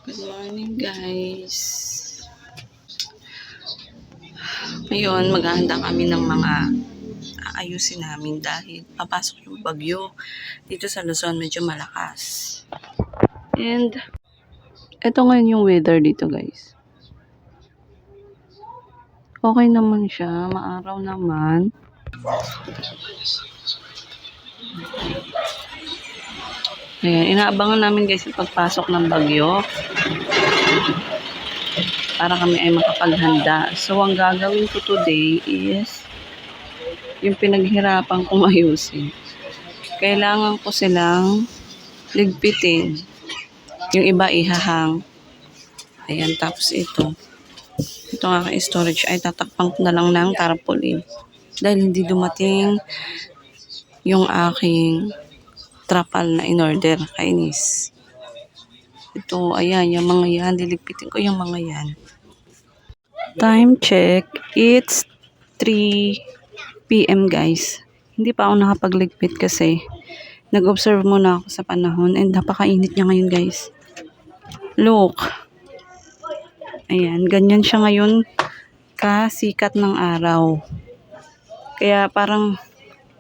Good morning guys. Ngayon maghahanda kami ng mga aayusin namin dahil papasok yung bagyo dito sa Luzon, medyo malakas. And eto ngayon yung weather dito guys. Okay naman siya, maaraw naman. Ayan, inaabangan namin guys yung pagpasok ng bagyo para kami ay makapaghanda. So, ang gagawin ko today is yung pinaghirapan kong ayusin. Kailangan ko silang ligpitin. Yung iba ihahang. Ayan, tapos ito. Itong aking storage ay tatakpan ko na lang ng tarpaulin. Dahil hindi dumating yung aking trapal na in-order. Kainis. Ito, ayan, yung mga yan. Liligpitin ko yung mga yan. Time check. It's 3 p.m. guys. Hindi pa ako nakapagligpit kasi nag-observe muna ako sa panahon and napakainit niya ngayon guys. Look. Ayan, ganyan siya ngayon kasikat ng araw. Kaya parang,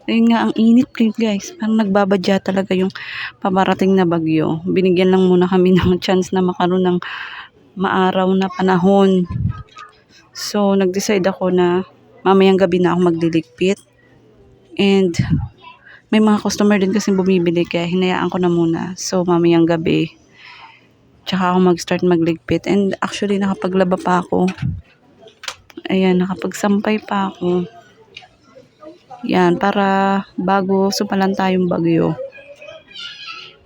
ayun nga, ang init guys. Parang nagbabadya talaga yung pamarating na bagyo. Binigyan lang muna kami ng chance na makaroon ng maaraw na panahon. So, nag-decide ako na mamayang gabi na ako magliligpit. And, may mga customer din kasi bumibili kaya hinayaan ko na muna. So, mamayang gabi, tsaka ako mag-start magligpit. And, actually, nakapaglaba pa ako. Ayan, nakapagsampay pa ako. Yan, para bago supalan tayong bagyo.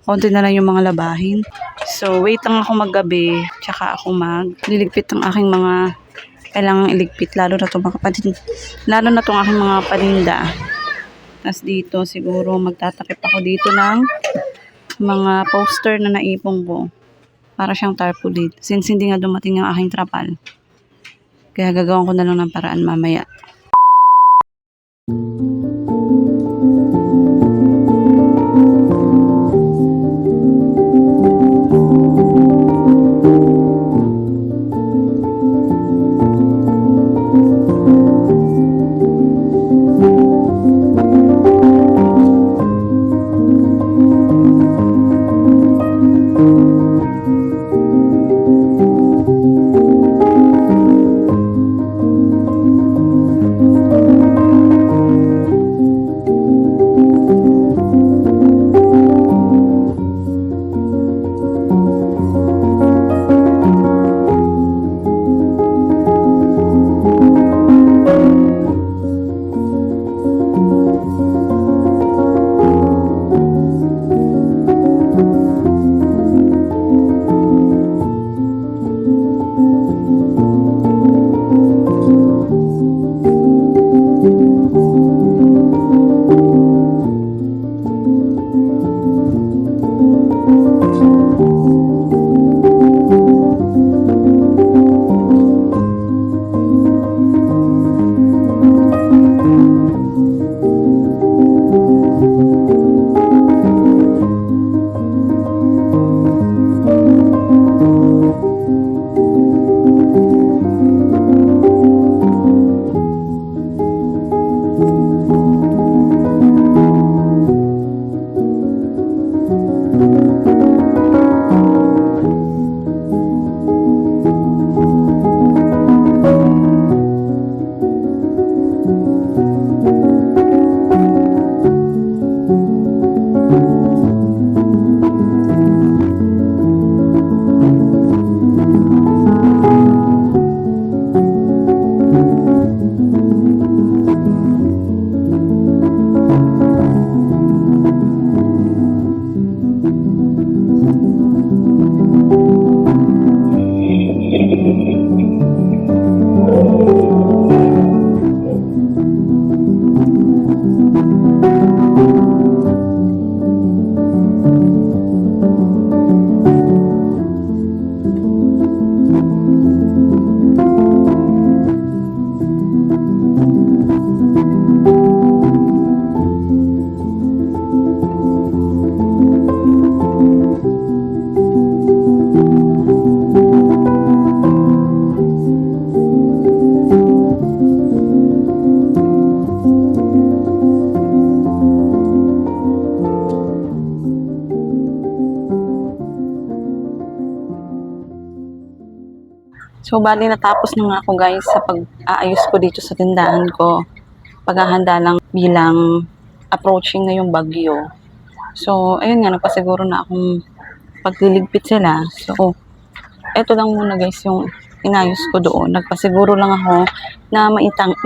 Konti na lang yung mga labahin. So, wait lang ako maggabi, tsaka ako magliligpit ng aking mga kailangang iligpit, lalo na itong aking mga paninda. Tapos dito, siguro magtatakip ako dito ng mga poster na naipong ko. Para siyang tarpaulin. Since hindi nga dumating ang aking trapal. Kaya gagawin ko na lang ng paraan mamaya. So, bali natapos na nga ako guys sa pag-aayos ko dito sa tindahan ko. Paghahanda lang bilang approaching na yung bagyo. So, ayun nga, nagpasiguro na akong pagliligpit sila. So, eto lang muna guys yung inayos ko doon. Nagpasiguro lang ako na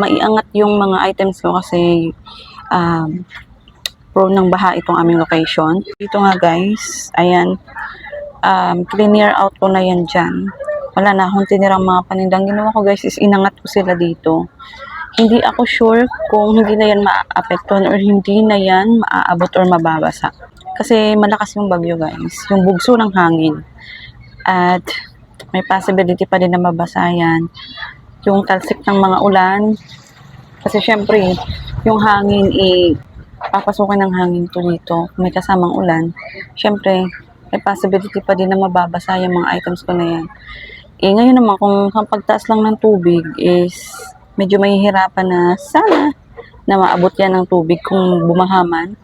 maiangat yung mga items ko kasi prone ng baha itong aming location. Dito nga guys, ayan, clear out ko na yan dyan. Wala na akong tinirang mga panindang. Ginawa ko guys is inangat ko sila dito. Hindi ako sure kung hindi na yan maapektuhan or hindi na yan maaabot or mababasa. Kasi malakas yung bagyo guys, yung bugso ng hangin. At may possibility pa din na mabasa yan. Yung talsik ng mga ulan. Kasi syempre, yung hangin papasukin ng hangin to dito. Kung may kasamang ulan, syempre, may possibility pa din na mababasa yung mga items ko na yan. Ngayon naman, kung ang pagtaas lang ng tubig is medyo mahihirapan na sana na maabot yan ng tubig kung bumahaman.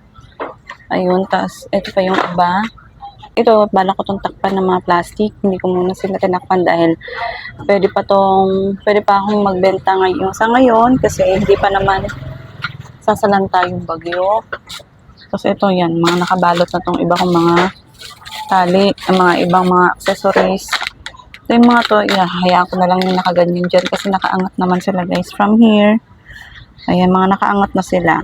Ayun, tas ito pa yung iba. Ito, bala ko tong takpan ng mga plastic. Hindi ko muna sila tinakpan dahil pwede pa akong magbenta ngayon sa ngayon kasi hindi pa naman sasalanta yung bagyo. Tapos ito yan, mga nakabalot na tong iba kong mga tali, mga ibang mga accessories. So yung mga to, hayaan ko na lang yung nakaganyan dyan kasi nakaangat naman sila guys from here. Ayan, mga nakaangat na sila.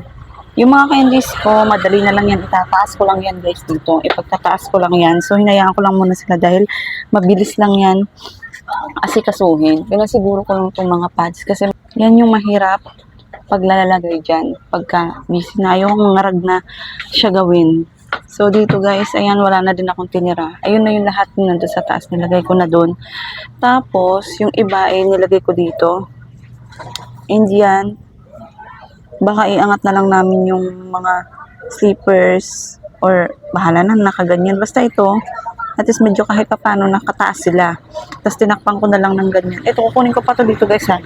Yung mga candies ko, madali na lang yan. Itataas ko lang yan guys dito. Ipagtataas ko lang yan. So hinayaan ko lang muna sila dahil mabilis lang yan asikasuhin. Pinasiguro ko lang itong mga pads kasi yan yung mahirap paglalagay dyan. Pagka busy na, yung ngarag na siya gawin. So, dito guys, ayan, wala na din akong tinira. Ayun na yung lahat nandun sa taas. Nilagay ko na doon. Tapos, yung iba ay nilagay ko dito. And yan, baka iangat na lang namin yung mga slippers or bahala na, nakaganyan. Basta ito, at least medyo kahit pa paano nakataas sila. Tapos, tinakpan ko na lang ng ganyan. Ito, kukunin ko pa to dito guys ha.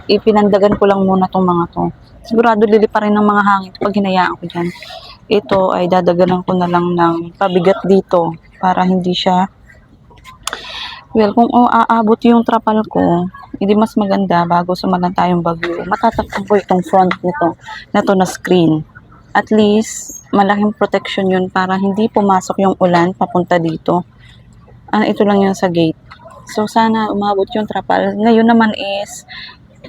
Ipinandagan ko lang muna tong mga to. Sigurado lilipa rin ng mga hangin pag hinayaan ko dyan. Ito ay dadaganan ko na lang ng pabigat dito para hindi siya, well, kung aabot yung trapal ko, hindi mas maganda bago sumalanta yung bagyo. Matatakpan ko itong front nito na to na screen. At least, malaking protection yun para hindi pumasok yung ulan papunta dito. Ito lang yun sa gate. So, sana umabot yung trapal. Ngayon naman is,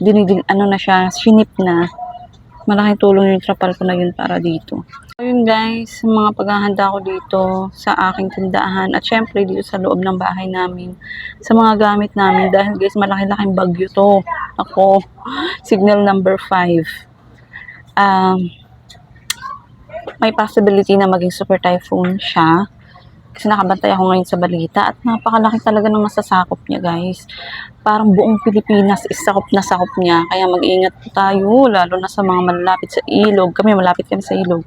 na siya, sinip na. Malaking tulong yung trapal ko na yun para dito. Ayun guys, mga paghahanda ko dito sa aking tindahan at syempre dito sa loob ng bahay namin sa mga gamit namin dahil guys malaki-laking bagyo to. Ako, signal number 5. May possibility na maging super typhoon siya kasi nakabantay ako ngayon sa balita at napakalaki talaga ng masasakop niya guys. Parang buong Pilipinas is sakop na sakop niya. Kaya mag-iingat po tayo, lalo na sa mga malapit sa ilog. Kami, malapit kami sa ilog.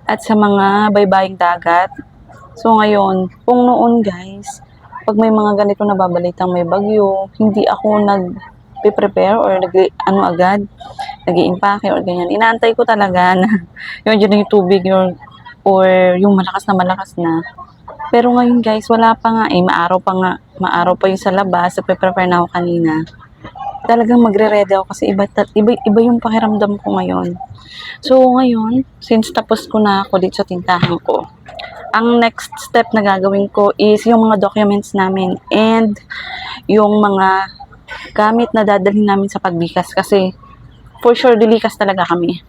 At sa mga baybaying dagat. So ngayon, kung noon guys, pag may mga ganito na babalitang may bagyo, hindi ako nag-prepare or agad, nag-i-impake or ganyan. Inaantay ko talaga na yung dyan yung tubig or yung malakas na. Pero ngayon guys, wala pa nga maaraw pa yung sa labas, prepare na ako kanina. Talagang magre-ready ako kasi iba yung pakiramdam ko ngayon. So ngayon, since tapos ko na ako dito sa tintahan ko, ang next step na gagawin ko is yung mga documents namin and yung mga gamit na dadalhin namin sa paglikas kasi for sure dilikas talaga kami.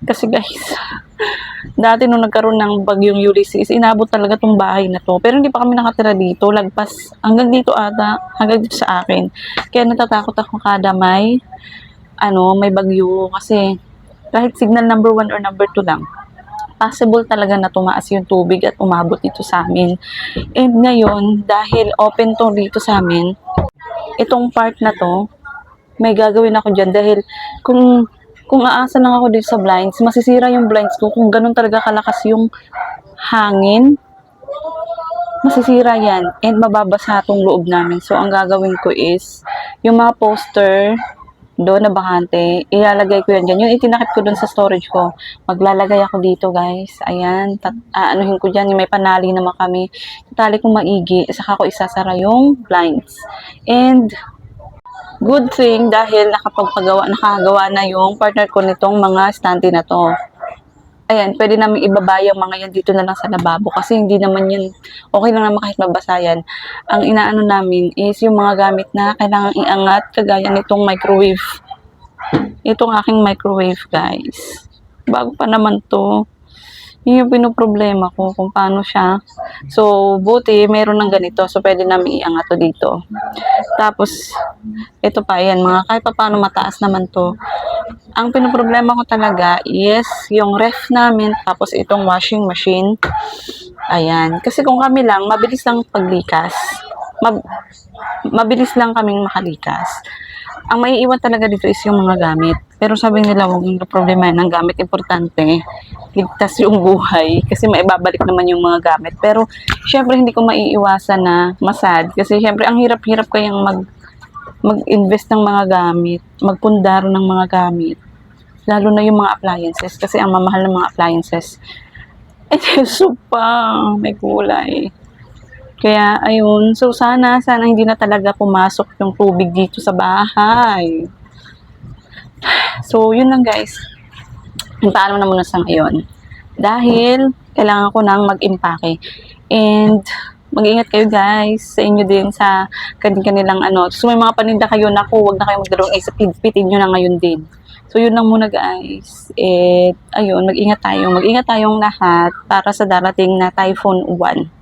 Kasi guys, dati nung nagkaroon ng bagyong Ulysses, inabot talaga tong bahay na to. Pero hindi pa kami nakatira dito. Lagpas hanggang dito hanggang dito sa akin. Kaya natatakot ako kada may bagyo. Kasi kahit signal number 1 or number 2 lang, possible talaga na tumaas yung tubig at umabot dito sa amin. And ngayon, dahil open to dito sa amin, itong part na to, may gagawin ako dyan. Dahil kung aasa lang ako dito sa blinds, masisira yung blinds ko kung ganun talaga kalakas yung hangin. Masisira yan and mababasa itong loob namin. So, ang gagawin ko is yung mga poster doon na bakante, ilalagay ko yan dyan. Yung itinakip ko doon sa storage ko, maglalagay ako dito, guys. Ayan, aanuhin ko dyan. May panali naman kami. Tatali ko maigi, saka ko isasara yung blinds. And, good thing dahil nakagawa na yung partner ko nitong mga stante na to. Ayan, pwede namin ibaba yung mga yan dito na lang sa lababo kasi hindi naman yun, okay lang naman kahit mabasa yan. Ang inaano namin is yung mga gamit na kailangan iangat, kagaya nitong microwave. Itong aking microwave, guys. Bago pa naman to. Yun yung pinoproblema ko kung paano siya. So, buti meron ng ganito. So, pwede namin iangat to dito. Tapos, ito pa, yan, mga kahit pa paano mataas naman to. Ang pinoproblema ko talaga is yung ref namin, tapos itong washing machine. Ayan. Kasi kung kami lang, mabilis lang paglikas. Mabilis lang kaming makalikas. Ang maiiwan talaga dito is yung mga gamit. Pero sabi nila, huwag yung problema ng gamit. Importante, ligtas yung buhay. Kasi maibabalik naman yung mga gamit. Pero, syempre, hindi ko maiiwasan na masad. Kasi, syempre, ang hirap-hirap kayang mag-invest ng mga gamit. Magpundar ng mga gamit. Lalo na yung mga appliances. Kasi, ang mamahal ng mga appliances. Eh, so pa, may kulay. Kaya, ayun. So, sana hindi na talaga pumasok yung tubig dito sa bahay. So, yun lang guys. Paano na muna sa ngayon. Dahil, kailangan ko nang mag-impake. And, mag-ingat kayo guys. Sa inyo din, sa kanilang ano. So, may mga paninda kayo, naku, huwag na kayo magdalawang isip. Pitin nyo na ngayon din. So, yun lang muna guys. Ayun, mag-ingat tayo. Mag-ingat tayong lahat para sa darating na Typhoon 1.